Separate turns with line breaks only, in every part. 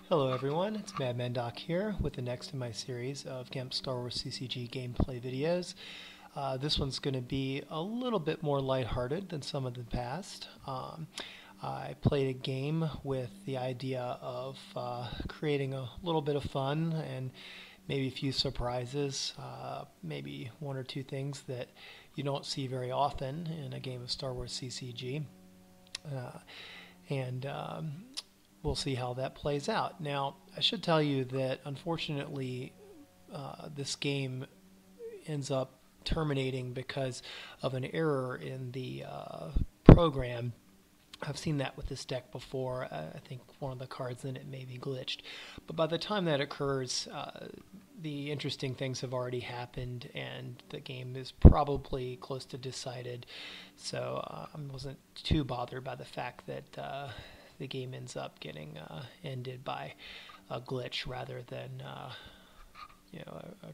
Hello everyone, it's Madmandoc here with the next in my series of Gemp SWCCG gameplay videos. This one's going to be a little bit more lighthearted than some of the past. I played a game with the idea of creating a little bit of fun and maybe a few surprises, maybe one or two things that you don't see very often in a game of Star Wars CCG. And we'll see how that plays out. Now, I should tell you that unfortunately this game ends up terminating because of an error in the program. I've seen that with this deck before. I think one of the cards in it may be glitched. But by the time that occurs, the interesting things have already happened and the game is probably close to decided. So I wasn't too bothered by the fact that the game ends up getting ended by a glitch rather than a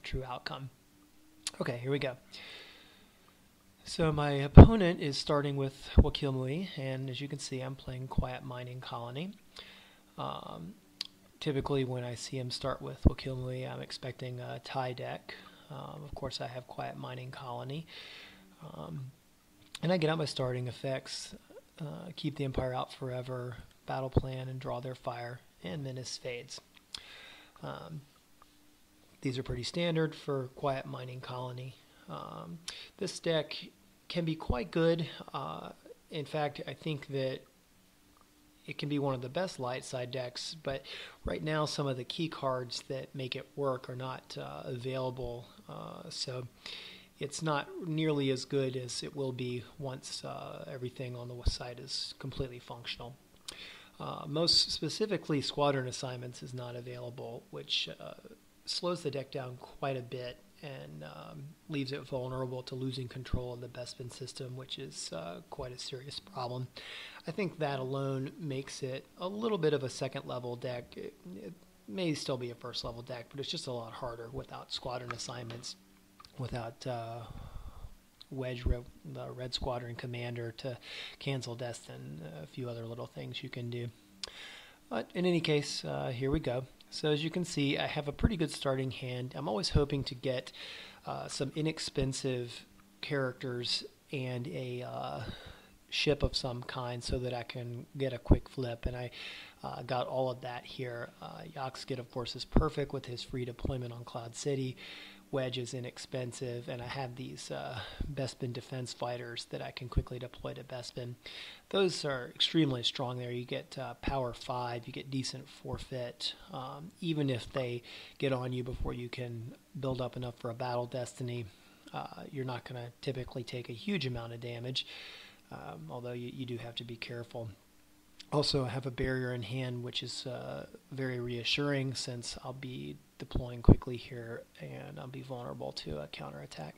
true outcome. Okay, here we go. So my opponent is starting with Wakilmui, and as you can see, I'm playing Quiet Mining Colony. Typically, when I see him start with Wakilmui, I'm expecting a tie deck. Of course, I have Quiet Mining Colony, and I get out my starting effects. Keep the Empire out forever, battle plan, and draw their fire, and Menace fades. These are pretty standard for Quiet Mining Colony. This deck can be quite good. In fact, I think that it can be one of the best light side decks, but right now some of the key cards that make it work are not available, so it's not nearly as good as it will be once everything on the side is completely functional. Most specifically, Squadron Assignments is not available, which slows the deck down quite a bit and leaves it vulnerable to losing control of the Bespin system, which is quite a serious problem. I think that alone makes it a little bit of a second level deck. It may still be a first level deck, but it's just a lot harder without Squadron Assignments, without Wedge, the Red Squadron Commander to cancel Destin, a few other little things you can do. But in any case, here we go. So as you can see, I have a pretty good starting hand. I'm always hoping to get some inexpensive characters and a ship of some kind so that I can get a quick flip, and I got all of that here. Yoxgit, of course, is perfect with his free deployment on Cloud City. Wedge is inexpensive, and I have these Bespin defense fighters that I can quickly deploy to Bespin. Those are extremely strong there. You get power 5, you get decent forfeit, even if they get on you before you can build up enough for a battle destiny. You're not going to typically take a huge amount of damage, although you do have to be careful. Also, I have a barrier in hand, which is very reassuring since I'll be deploying quickly here and I'll be vulnerable to a counterattack.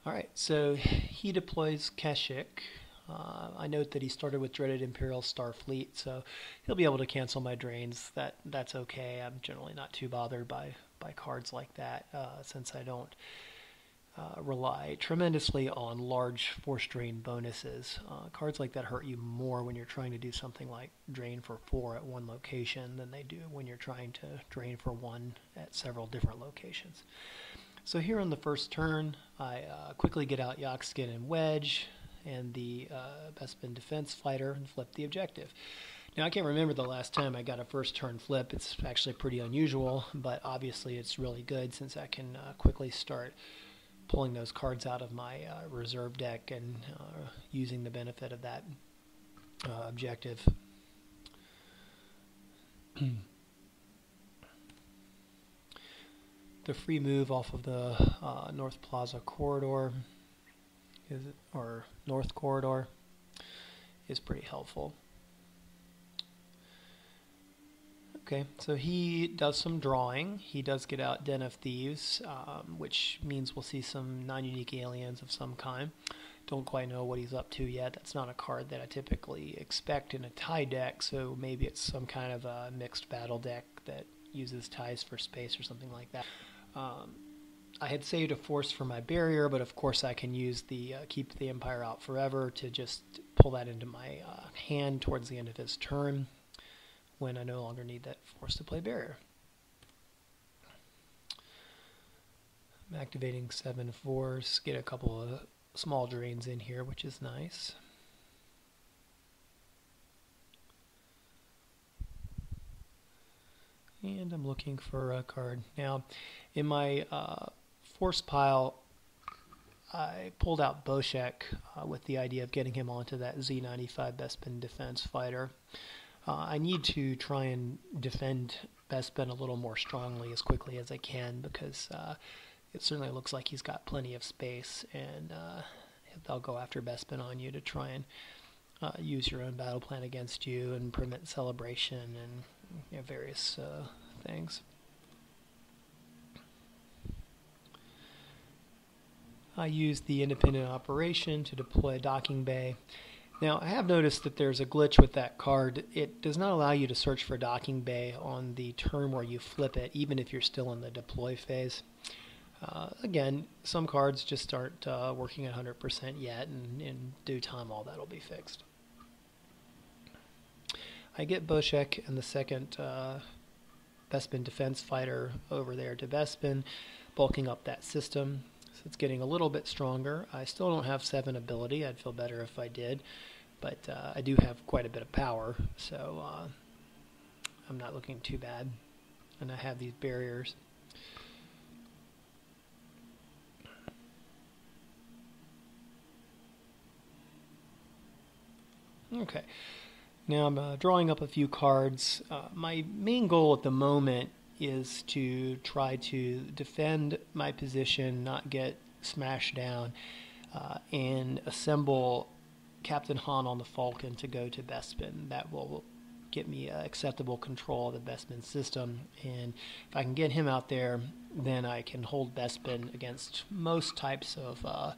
Alright, so he deploys Kashyyyk. I note that he started with Dreaded Imperial Starfleet, so he'll be able to cancel my drains. That's okay. I'm generally not too bothered by cards like that since I don't rely tremendously on large force drain bonuses. Cards like that hurt you more when you're trying to do something like drain for 4 at one location than they do when you're trying to drain for 1 at several different locations. So here on the first turn, I quickly get out Yoxgit and Wedge and the Bespin defense fighter and flip the objective. Now, I can't remember the last time I got a first turn flip. It's actually pretty unusual, but obviously it's really good since I can quickly start pulling those cards out of my reserve deck and using the benefit of that objective. The free move off of the North Plaza corridor or North Corridor is pretty helpful. Okay, so he does some drawing. He does get out Den of Thieves, which means we'll see some non-unique aliens of some kind. Don't quite know what he's up to yet. That's not a card that I typically expect in a tie deck, so maybe it's some kind of a mixed battle deck that uses ties for space or something like that. I had saved a force for my barrier, but of course I can use the keep the Empire out forever to just pull that into my hand towards the end of his turn. when I no longer need that force to play barrier. I'm activating 7 force, get a couple of small drains in here, which is nice. And I'm looking for a card. Now, in my force pile, I pulled out Boshek with the idea of getting him onto that Z95 Bespin defense fighter. I need to try and defend Bespin a little more strongly as quickly as I can, because it certainly looks like he's got plenty of space, and they'll go after Bespin on you to try and use your own battle plan against you and permit celebration and various things. I used the independent operation to deploy a docking bay. Now, I have noticed that there's a glitch with that card. It does not allow you to search for docking bay on the turn where you flip it, even if you're still in the deploy phase. Again, some cards just aren't working at 100% yet, and in due time all that will be fixed. I get Boshek and the second Bespin defense fighter over there to Bespin, bulking up that system. So it's getting a little bit stronger. I still don't have 7 ability. I'd feel better if I did, but I do have quite a bit of power, so I'm not looking too bad. And I have these barriers. Okay, now I'm drawing up a few cards. My main goal at the moment is to try to defend my position, not get smashed down, and assemble Captain Han on the Falcon to go to Bespin. That will get me acceptable control of the Bespin system, and if I can get him out there, then I can hold Bespin against most types of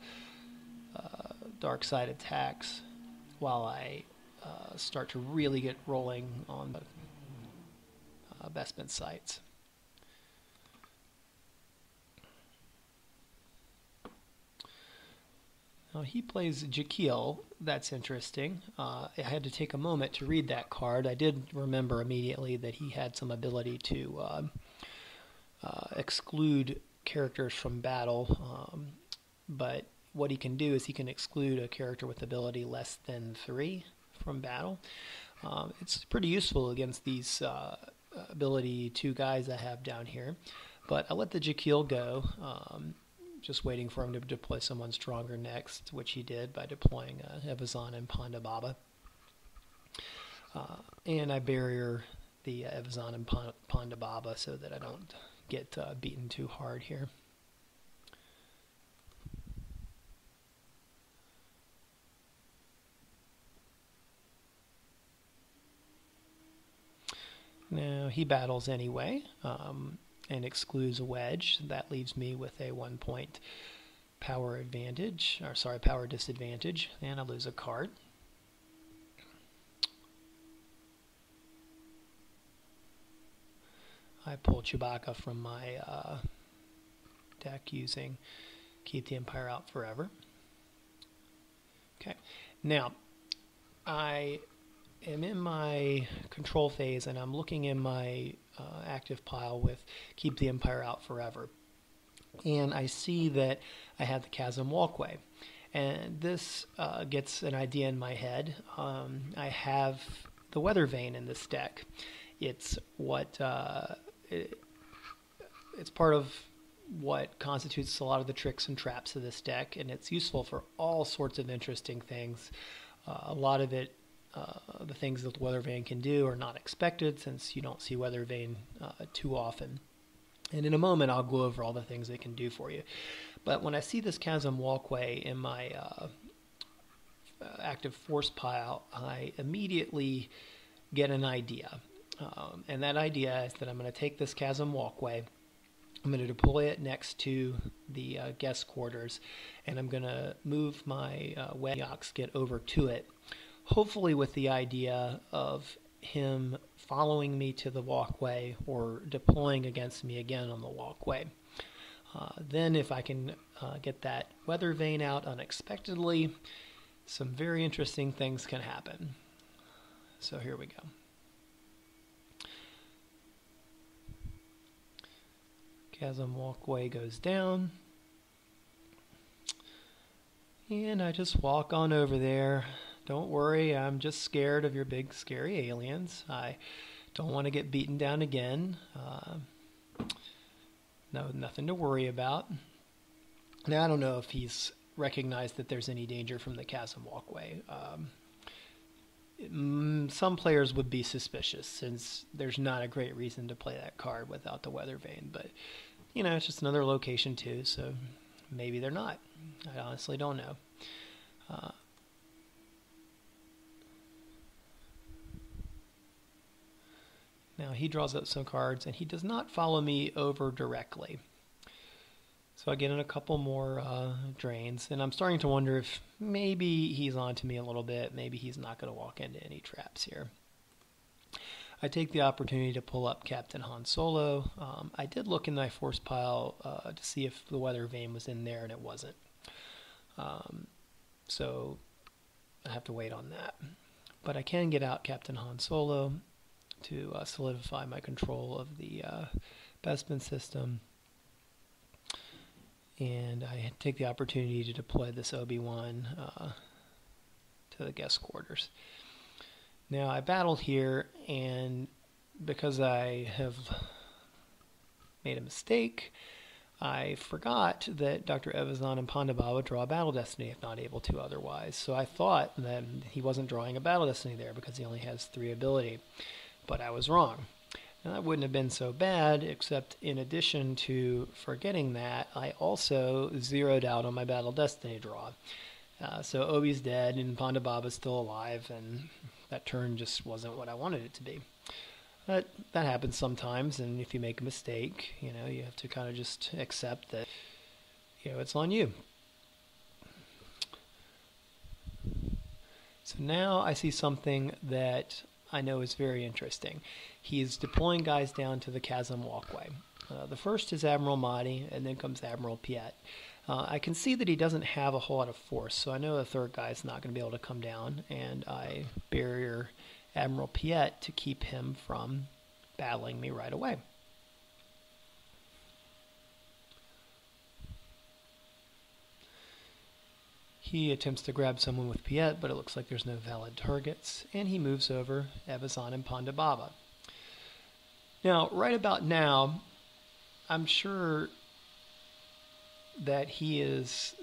dark side attacks, while I start to really get rolling on the Bespin sites. Now he plays Jakil. That's interesting. I had to take a moment to read that card. I did remember immediately that he had some ability to exclude characters from battle, but what he can do is he can exclude a character with ability less than 3 from battle. It's pretty useful against these ability 2 guys I have down here, but I let the Jakil go, just waiting for him to deploy someone stronger next, which he did by deploying Evazan and Ponda Baba. And I barrier the Evazan and Ponda Baba so that I don't get beaten too hard here. Now he battles anyway, and excludes a wedge. That leaves me with a 1-point power advantage, or sorry, power disadvantage, and I lose a card. I pull Chewbacca from my deck using Keep the Empire Out Forever. Okay, now I am in my control phase, and I'm looking in my active pile with Keep the Empire Out Forever, and I see that I have the Chasm Walkway, and this gets an idea in my head. I have the Weather Vane in this deck. It's what it's part of what constitutes a lot of the tricks and traps of this deck, and it's useful for all sorts of interesting things. A lot of it, the things that the Weather Vane can do, are not expected, since you don't see Weather Vane too often. And in a moment I'll go over all the things it can do for you. But when I see this Chasm Walkway in my active force pile, I immediately get an idea. And that idea is that I'm going to take this Chasm Walkway, I'm going to deploy it next to the guest quarters, and I'm going to move my Wedge and Yoxgit over to it, hopefully with the idea of him following me to the walkway or deploying against me again on the walkway. Then if I can get that Weather Vane out unexpectedly, some very interesting things can happen. So here we go. Chasm walkway goes down. And I just walk on over there. Don't worry, I'm just scared of your big scary aliens. I don't want to get beaten down again. No, nothing to worry about. Now, I don't know if he's recognized that there's any danger from the chasm walkway. Some players would be suspicious since there's not a great reason to play that card without the weather vane. But, you know, it's just another location too, so maybe they're not. I honestly don't know. Now he draws up some cards, and he does not follow me over directly. So I get in a couple more drains, and I'm starting to wonder if maybe he's on to me a little bit. Maybe he's not going to walk into any traps here. I take the opportunity to pull up Captain Han Solo. I did look in my force pile to see if the weather vane was in there, and it wasn't. So I have to wait on that. But I can get out Captain Han Solo to solidify my control of the Bespin system. And I take the opportunity to deploy this Obi-Wan to the guest quarters. Now I battled here, and because I have made a mistake, I forgot that Dr. Evazan and Ponda Baba draw a Battle Destiny if not able to otherwise. So I thought that he wasn't drawing a Battle Destiny there because he only has 3 ability. But I was wrong. And that wouldn't have been so bad, except in addition to forgetting that, I also zeroed out on my Battle Destiny draw. So Obi's dead and Ponda Baba's still alive, and that turn just wasn't what I wanted it to be. But that happens sometimes, and if you make a mistake, you know, you have to kind of just accept that, you know, it's on you. So now I see something that I know is very interesting. He's deploying guys down to the chasm walkway. The first is Admiral Mahdi, and then comes Admiral Piet. I can see that he doesn't have a whole lot of force, so I know the third guy is not going to be able to come down, and I barrier Admiral Piet to keep him from battling me right away. He attempts to grab someone with Piet, but it looks like there's no valid targets, and he moves over Evazan and Ponda Baba. Now, right about now, I'm sure that he is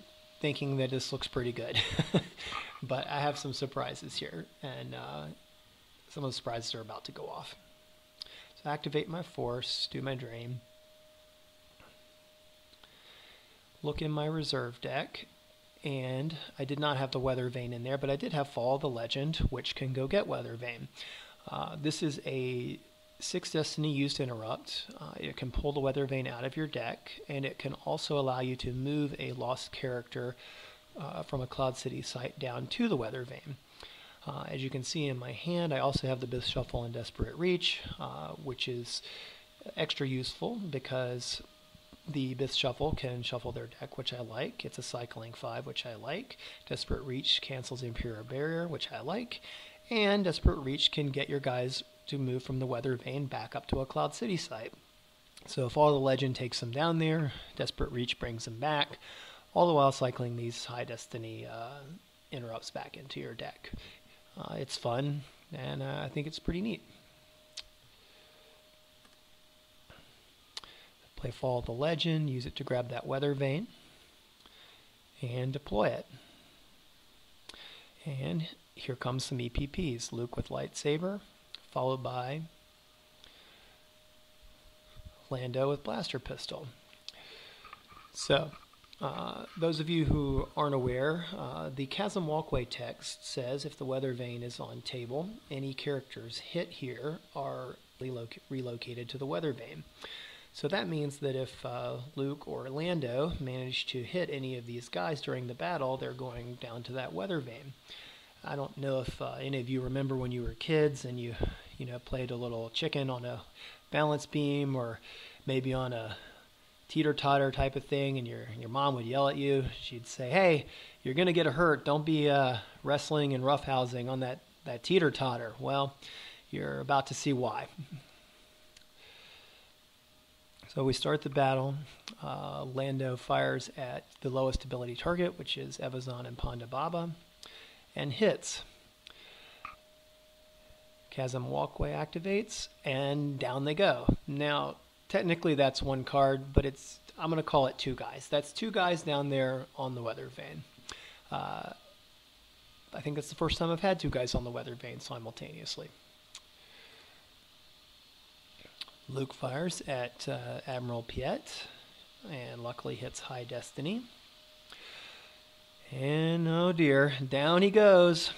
thinking that this looks pretty good. But I have some surprises here, and some of the surprises are about to go off. So I activate my force, do my drain, look in my reserve deck, and I did not have the weather vane in there, but I did have Fall of the Legend, which can go get weather vane. This is a 6 Destiny used interrupt. It can pull the weather vane out of your deck, and it can also allow you to move a lost character from a Cloud City site down to the weather vane. As you can see in my hand, I also have the Bith Shuffle and Desperate Reach, which is extra useful because the Bith Shuffle can shuffle their deck, which I like. It's a cycling 5, which I like. Desperate Reach cancels Imperial Barrier, which I like. And Desperate Reach can get your guys to move from the weather vane back up to a Cloud City site. So if All the Legend takes them down there, Desperate Reach brings them back, all the while cycling these high Destiny interrupts back into your deck. It's fun, and I think it's pretty neat. Play Fall of the Legend, use it to grab that weather vane, and deploy it. And here comes some EPPs. Luke with Lightsaber, followed by Lando with Blaster Pistol. So, those of you who aren't aware, the Chasm Walkway text says if the weather vane is on table, any characters hit here are relocated to the weather vane. So that means that if Luke or Lando manage to hit any of these guys during the battle, they're going down to that weather vane. I don't know if any of you remember when you were kids and you played a little chicken on a balance beam or maybe on a teeter-totter type of thing, and your mom would yell at you. She'd say, "Hey, you're going to get hurt. Don't be wrestling and roughhousing on that teeter-totter." Well, you're about to see why. So we start the battle. Lando fires at the lowest ability target, which is Evazan and Ponda Baba, and hits. Chasm Walkway activates, and down they go. Now, technically that's one card, but I'm going to call it two guys. That's two guys down there on the weather vane. I think that's the first time I've had two guys on the weather vane simultaneously. Luke fires at Admiral Piet, and luckily hits High Destiny. And oh dear, down he goes,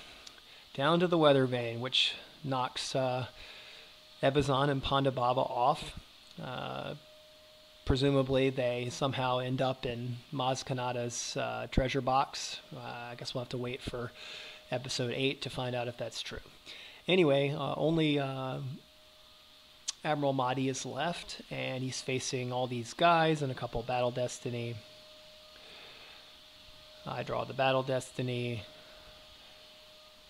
down to the weather vane, which knocks Evazan and Ponda Baba off. Presumably they somehow end up in Maz Kanata's treasure box. I guess we'll have to wait for episode 8 to find out if that's true. Anyway, only Admiral Mahdi is left, and he's facing all these guys and a couple Battle Destiny. I draw the Battle Destiny.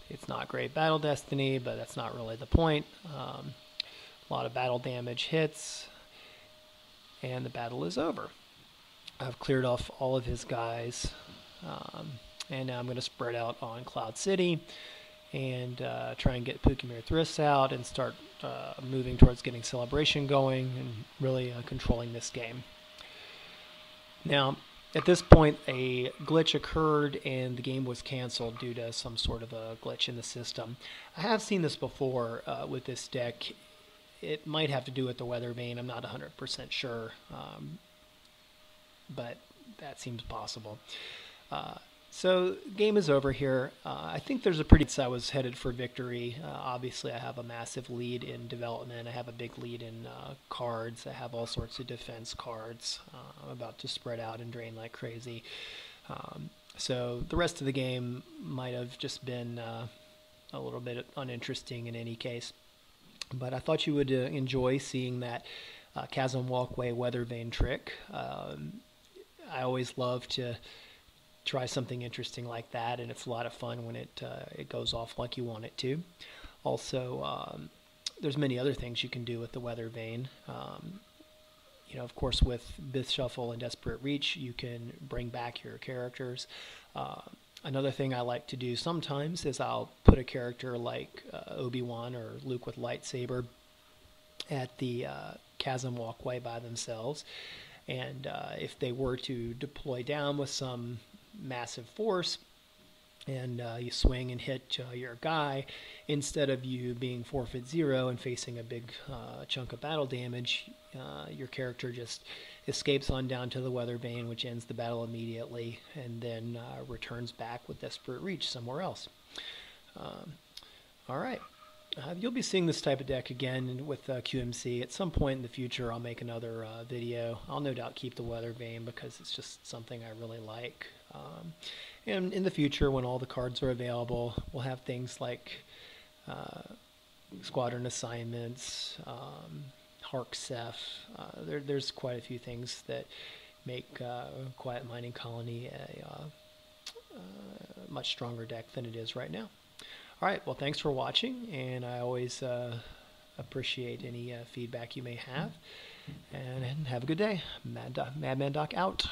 It's not great Battle Destiny, but that's not really the point. A lot of battle damage hits, and the battle is over. I've cleared off all of his guys, and now I'm going to spread out on Cloud City and try and get Pukimir Thriss out and start moving towards getting Celebration going and really controlling this game. Now, at this point, a glitch occurred and the game was canceled due to some sort of a glitch in the system. I have seen this before with this deck. It might have to do with the weather vane. I'm not 100% sure, but that seems possible. So game is over here. I think there's a pretty... I was headed for victory. Obviously, I have a massive lead in development. I have a big lead in cards. I have all sorts of defense cards. I'm about to spread out and drain like crazy. So the rest of the game might have just been a little bit uninteresting in any case. But I thought you would enjoy seeing that Chasm Walkway weather vane trick. I always love to try something interesting like that, and it's a lot of fun when it goes off like you want it to. Also, there's many other things you can do with the weather vane. You know, of course, with Bith Shuffle and Desperate Reach, you can bring back your characters. Another thing I like to do sometimes is I'll put a character like Obi-Wan or Luke with lightsaber at the Chasm Walkway by themselves, and if they were to deploy down with some massive force and you swing and hit your guy, instead of you being forfeit 0 and facing a big chunk of battle damage, your character just escapes on down to the weather vane, which ends the battle immediately, and then returns back with Desperate Reach somewhere else. Alright, you'll be seeing this type of deck again with QMC. At some point in the future I'll make another video. I'll no doubt keep the weather vane because it's just something I really like. And in the future, when all the cards are available, we'll have things like Squadron Assignments, Hark-Seth. There's quite a few things that make Quiet Mining Colony a much stronger deck than it is right now. Alright, well thanks for watching, and I always appreciate any feedback you may have. And have a good day. Madmandoc out.